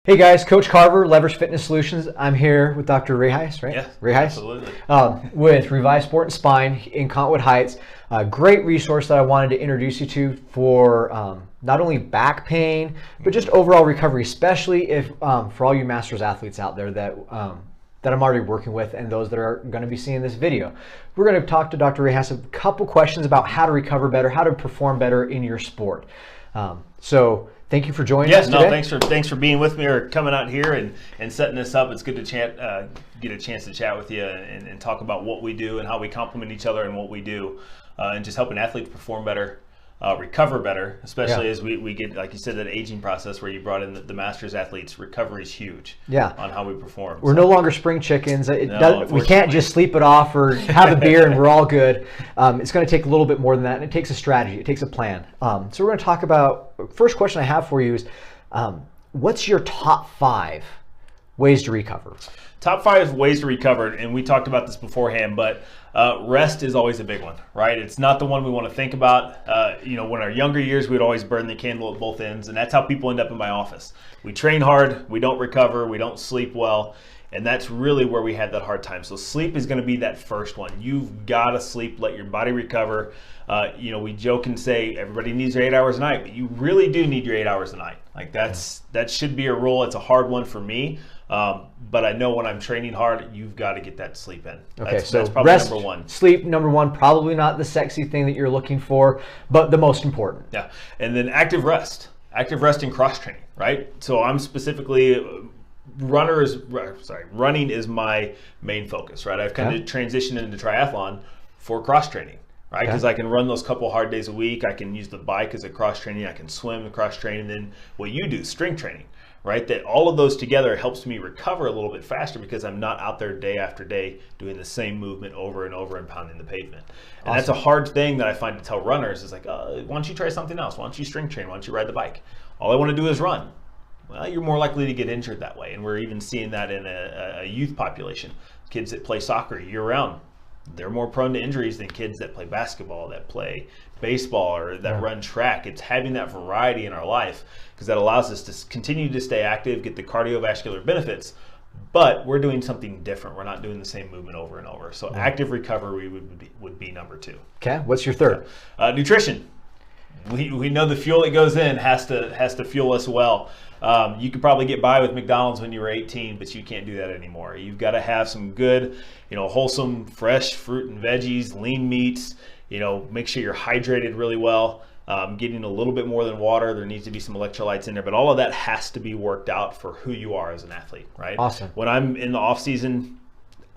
Hey guys, Coach Carver, Leverage Fitness Solutions. I'm here with Dr. Reheisse, right? Yeah, Reheisse? absolutely. With Revive Sport and Spine in Cottonwood Heights. A great resource that I wanted to introduce you to for not only back pain, but just overall recovery, especially if for all you masters athletes out there that I'm already working with and those that are going to be seeing this video. We're going to talk to Dr. Reheisse a couple questions about how to recover better, how to perform better in your sport. So thank you for joining us today. Thanks for being with me or coming out here and setting this up. It's good to get a chance to chat with you and talk about what we do and how we complement each other and what we do, and just helping athletes perform better, recover better, especially as we get, like you said, that aging process where you brought in the masters athletes. Recovery is huge on how we perform. We're no longer spring chickens. We can't just sleep it off or have a beer and we're all good. It's going to take a little bit more than that, and it takes a strategy. It takes a plan. So we're going to talk about, first question I have for you is, what's your top 5 ways to recover? Top 5 ways to recover, and we talked about this beforehand, but rest is always a big one, right? It's not the one we want to think about. When our younger years, we'd always burn the candle at both ends, and that's how people end up in my office. We train hard, we don't recover, we don't sleep well, and that's really where we had that hard time. So sleep is going to be that first one. You've got to sleep, let your body recover. We joke and say everybody needs their 8 hours a night, but you really do need your 8 hours a night. Like that should be a rule. It's a hard one for me. But I know when I'm training hard, you've got to get that sleep in. Okay, that's probably rest, number one. Sleep, number one, probably not the sexy thing that you're looking for, but the most important. Yeah, and then active rest and cross training, right? So I'm specifically, running is my main focus, right? I've kind of transitioned into triathlon for cross training. Right, because I can run those couple hard days a week. I can use the bike as a cross training. I can swim and cross train, and then what you do, strength training, right? That all of those together helps me recover a little bit faster because I'm not out there day after day doing the same movement over and over and pounding the pavement. And that's a hard thing that I find to tell runners is like, why don't you try something else? Why don't you strength train? Why don't you ride the bike? All I want to do is run. Well, you're more likely to get injured that way, and we're even seeing that in a youth population. Kids that play soccer year round, they're more prone to injuries than kids that play basketball, that play baseball, or that run track. It's having that variety in our life because that allows us to continue to stay active, get the cardiovascular benefits, but we're doing something different. We're not doing the same movement over and over. So active recovery would be number 2. Okay, what's your third? Nutrition. We know the fuel that goes in has to fuel us well. You could probably get by with McDonald's when you were 18, but you can't do that anymore. You've got to have some good, wholesome, fresh fruit and veggies, lean meats. Make sure you're hydrated really well. Getting a little bit more than water. There needs to be some electrolytes in there, but all of that has to be worked out for who you are as an athlete, right? Awesome. When I'm in the off season,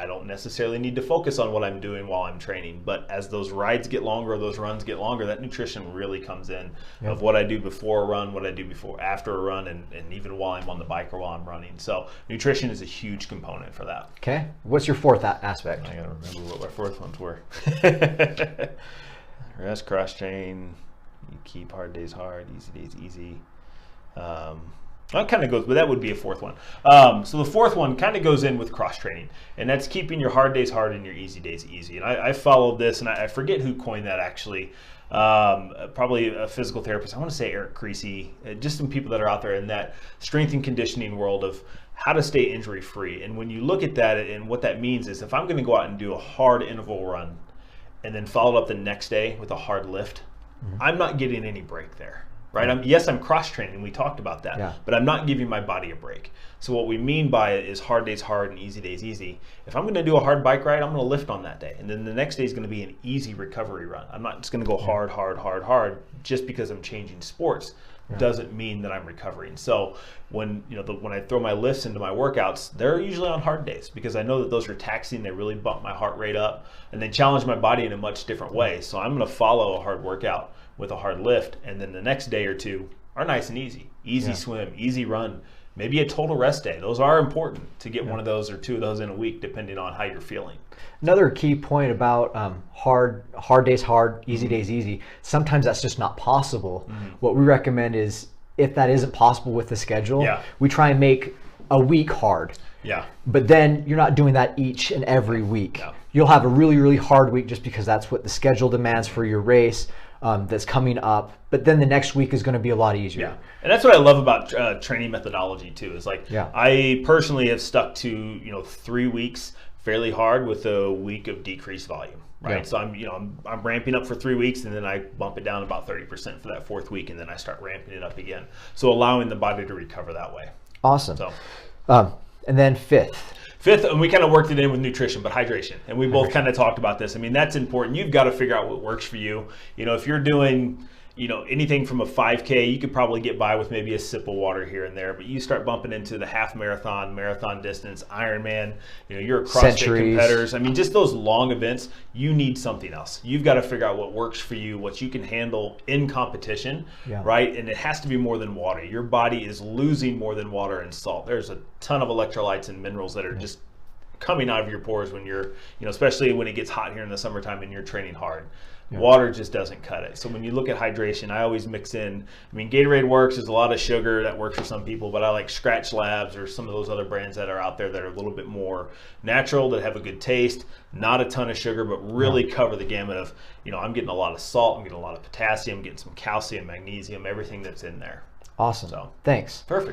I don't necessarily need to focus on what I'm doing while I'm training, but as those rides get longer, those runs get longer, that nutrition really comes in of what I do before a run, what I do after a run, and even while I'm on the bike or while I'm running. So nutrition is a huge component for that. Okay. What's your fourth aspect? I gotta remember what my fourth ones were. Rest, cross train, you keep hard days hard, easy days easy. That kind of goes, but that would be a fourth one. So the fourth one kind of goes in with cross training, and that's keeping your hard days hard and your easy days easy. And I followed this, and I forget who coined that actually. Probably a physical therapist. I want to say Eric Creasy. Just some people that are out there in that strength and conditioning world of how to stay injury free. And when you look at that, and what that means is if I'm going to go out and do a hard interval run, and then follow it up the next day with a hard lift, I'm not getting any break there. Right? I'm cross-training. We talked about that. But I'm not giving my body a break. So what we mean by it is hard days hard and easy days easy. If I'm going to do a hard bike ride, I'm going to lift on that day. And then the next day is going to be an easy recovery run. I'm not just going to go hard. Just because I'm changing sports doesn't mean that I'm recovering. So when I throw my lifts into my workouts, they're usually on hard days because I know that those are taxing. They really bump my heart rate up and they challenge my body in a much different way. So I'm going to follow a hard workout with a hard lift, and then the next day or two are nice and easy swim, easy run, maybe a total rest day. Those are important to get one of those or two of those in a week, depending on how you're feeling. Another key point about hard days hard, easy days easy. Sometimes that's just not possible. What we recommend is if that isn't possible with the schedule, we try and make a week hard. But then you're not doing that each and every week. You'll have a really, really hard week just because that's what the schedule demands for your race. that's coming up, but then the next week is going to be a lot easier. Yeah, and that's what I love about training methodology too. Is like, Yeah. I personally have stuck to 3 weeks fairly hard with a week of decreased volume. Right, Yeah. so I'm ramping up for 3 weeks, and then I bump it down about 30% for that 4th week, and then I start ramping it up again. So allowing the body to recover that way. Awesome. So, and then fifth, and we kind of worked it in with nutrition, but hydration. And we both kind of talked about this. I mean, that's important. You've got to figure out what works for you. If you're doing, anything from a 5K, you could probably get by with maybe a sip of water here and there. But you start bumping into the half marathon distance, Ironman, you're a CrossFit Centuries. competitors. I mean, just those long events, you need something else. You've got to figure out what works for you, what you can handle in competition, Yeah. right? And it has to be more than water. Your body is losing more than water and salt. There's a ton of electrolytes and minerals that are just coming out of your pores when you're, especially when it gets hot here in the summertime and you're training hard. Yeah. Water just doesn't cut it. So when you look at hydration, I always mix in, Gatorade works. There's a lot of sugar that works for some people, but I like Scratch Labs or some of those other brands that are out there that are a little bit more natural, that have a good taste, not a ton of sugar, but really cover the gamut of, I'm getting a lot of salt, I'm getting a lot of potassium, getting some calcium, magnesium, everything that's in there. Awesome. So thanks. Perfect.